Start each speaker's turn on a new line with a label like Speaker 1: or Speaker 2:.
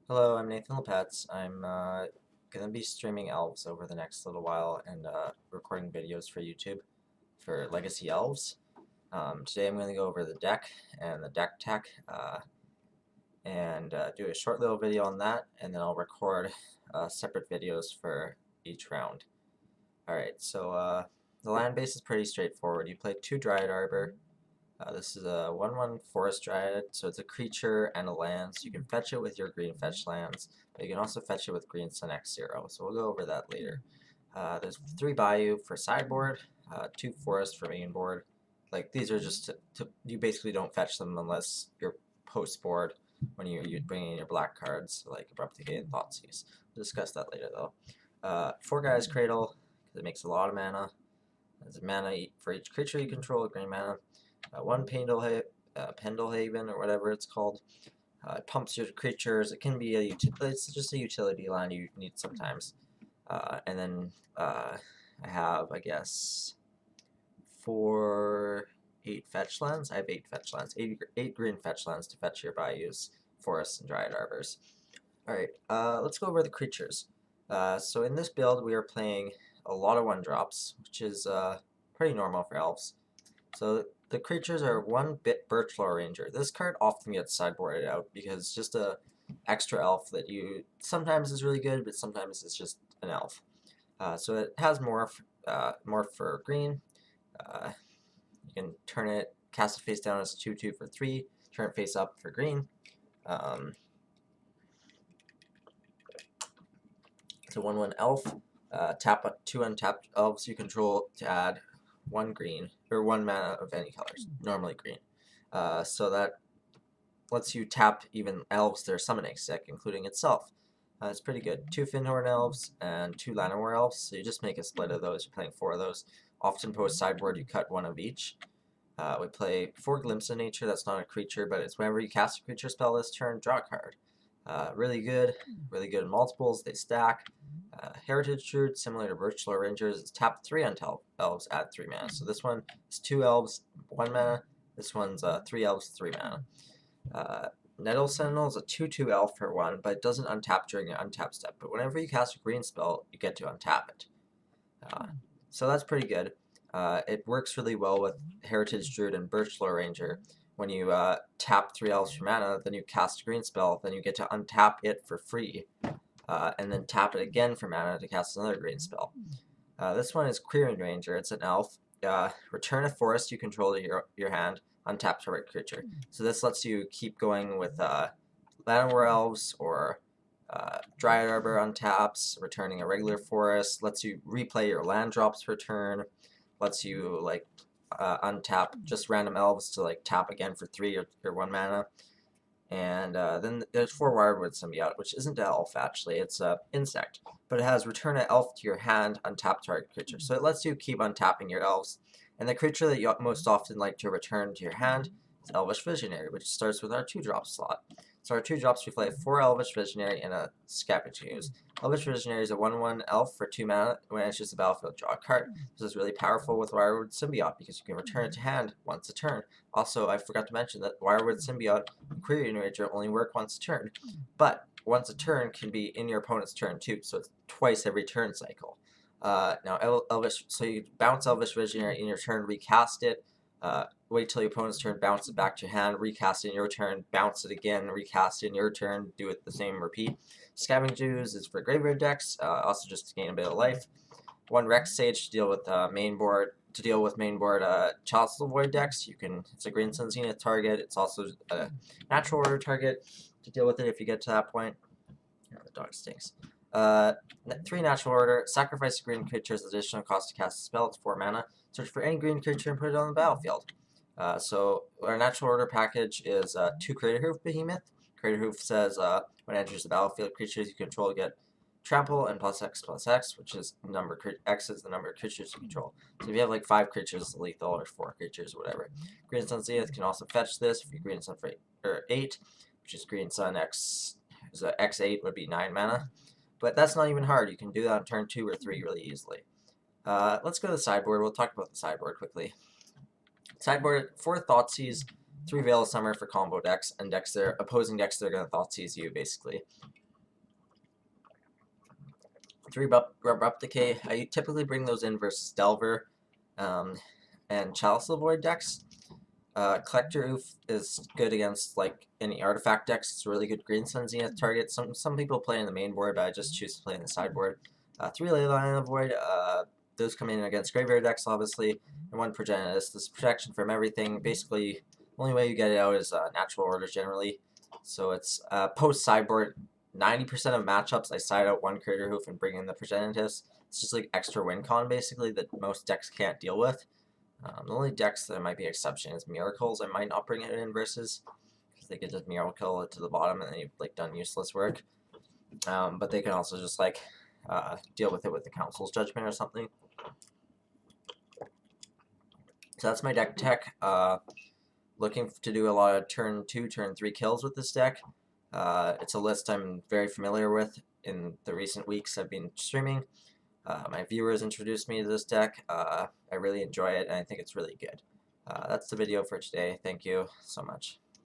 Speaker 1: Hello, I'm Nathan Lepetz. I'm going to be streaming Elves over the next little while and recording videos for YouTube for Legacy Elves. Today I'm going to go over the deck and the deck tech and do a short little video on that, and then I'll record separate videos for each round. Alright, so the land base is pretty straightforward. You play 2 Dryad Arbor. This is a 1/1 Forest Dryad, so it's a creature and a land, so you can fetch it with your green fetch lands, but you can also fetch it with green Sun X0, so we'll go over that later. There's 3 Bayou for sideboard, 2 Forest for main board. Like, these are just you basically don't fetch them unless you're post board when you bring in your black cards, like Abrupt Decay and Thoughtseize. We'll discuss that later, though. 4 Guys Cradle, because it makes a lot of mana. There's a mana for each creature you control, green mana. 1 Pendlehaven, or whatever it's called. It pumps your creatures. It can be it's just a utility line you need sometimes. And then I have, I guess, 8 fetch lands. I have 8 fetch lands. 8 green fetch lands to fetch your bayous, forests, and dryad arbors. Alright, let's go over the creatures. So in this build, we are playing a lot of 1-drops, which is pretty normal for elves. So the creatures are 1-bit Birchlaw Ranger. This card often gets sideboarded out because it's just a extra elf that you sometimes is really good, but sometimes it's just an elf. So it has morph for green. You can turn it, cast it face down as 2/2 for 3, turn it face up for green. It's a 1/1 elf. Tap 2 untapped elves you control to add 1 green, or 1 mana of any colors, normally green. So that lets you tap even elves their summoning stick, including itself. It's pretty good. 2 Finhorn elves and 2 Llanowar elves, so you just make a split of those. You're playing 4 of those. Often post sideboard, you cut 1 of each. We play 4 Glimpse of Nature. That's not a creature, but it's whenever you cast a creature spell this turn, draw a card. Really good in multiples. They stack. Heritage Druid, similar to Birchlaw Rangers, is tap 3 on elves, add 3 mana. So this one is 2 elves, 1 mana. This one's 3 elves, 3 mana. Nettle Sentinel is a 2/2 elf for 1, but it doesn't untap during your untap step. But whenever you cast a green spell, you get to untap it. So that's pretty good. It works really well with Heritage Druid and Birchlaw Ranger. When you tap 3 elves for mana, then you cast a green spell, then you get to untap it for free. And then tap it again for mana to cast another green spell. This one is Clearing Ranger. It's an elf. Return a forest you control to your hand, untap target creature. So this lets you keep going with Llanowar elves or Dryad Arbor untaps, returning a regular forest, lets you replay your land drops per turn, lets you untap just random elves to tap again for 3 or 1 mana. And then there's 4 Wirewood Symbiote, which isn't an elf actually, it's an insect. But it has return an elf to your hand, untap target creature. So it lets you keep untapping your elves. And the creature that you most often like to return to your hand is Elvish Visionary, which starts with our 2-drop slot. So our 2 drops, we play 4 Elvish Visionary and a Scavenging Ooze. Elvish Visionary is a 1/1 elf for 2 mana. When it enters the battlefield, draw a card. This is really powerful with Wirewood Symbiote because you can return it to hand once a turn. Also, I forgot to mention that Wirewood Symbiote and Clearing Ranger only work once a turn, but once a turn can be in your opponent's turn too, so it's twice every turn cycle. Now, so you bounce Elvish Visionary in your turn, recast it, wait till your opponent's turn, bounce it back to your hand, recast it in your turn, bounce it again, recast it in your turn, do it the same, repeat. Scavenging Ooze is for graveyard decks, also just to gain a bit of life. 1 Rex Sage to deal with mainboard Chalice of the Void decks. It's a Green Sun Zenith target. It's also a natural order target to deal with it if you get to that point. Yeah, the dog stinks. 3 natural order. Sacrifice a green creature's additional cost to cast a spell. It's 4 mana. Search for any green creature and put it on the battlefield. So our natural order package is 2 Crater Hoof Behemoth. Crater Hoof says when it enters the battlefield, creatures you control get trample and +X/+X, which is X is the number of creatures you control. So if you have 5 creatures lethal or 4 creatures, whatever. Green Sun Zenith can also fetch this if you Green Sun for 8, which is Green Sun X. So X8 would be 9 mana. But that's not even hard. You can do that on turn 2 or 3 really easily. Let's go to the sideboard. We'll talk about the sideboard quickly. Sideboard, 4 Thoughtseize. 3 Veil of Summer for combo decks, and decks that are opposing decks that are going to Thoughtseize you, basically. 3 Abrupt Decay. I typically bring those in versus Delver and Chalice of the Void decks. Collector Oof is good against like any artifact decks. It's a really good green Sun Zenith target. Some people play in the main board, but I just choose to play in the sideboard. 3 Leyline of the Void. Those come in against graveyard decks, obviously, and 1 Progenitus. This is protection from everything. Basically, the only way you get it out is natural orders generally. So it's post sideboard. 90% of matchups, I side out 1 Crater Hoof and bring in the Progenitus. It's just like extra win con, basically, that most decks can't deal with. The only decks that might be exception is Miracles. I might not bring it in versus, because they could just Miracle it to the bottom and then you've like done useless work. But they can also just like deal with it with the Council's Judgment or something. So that's my deck tech. Looking to do a lot of turn 2, turn 3 kills with this deck. It's a list I'm very familiar with in the recent weeks I've been streaming. My viewers introduced me to this deck. I really enjoy it, and I think it's really good. That's the video for today. Thank you so much.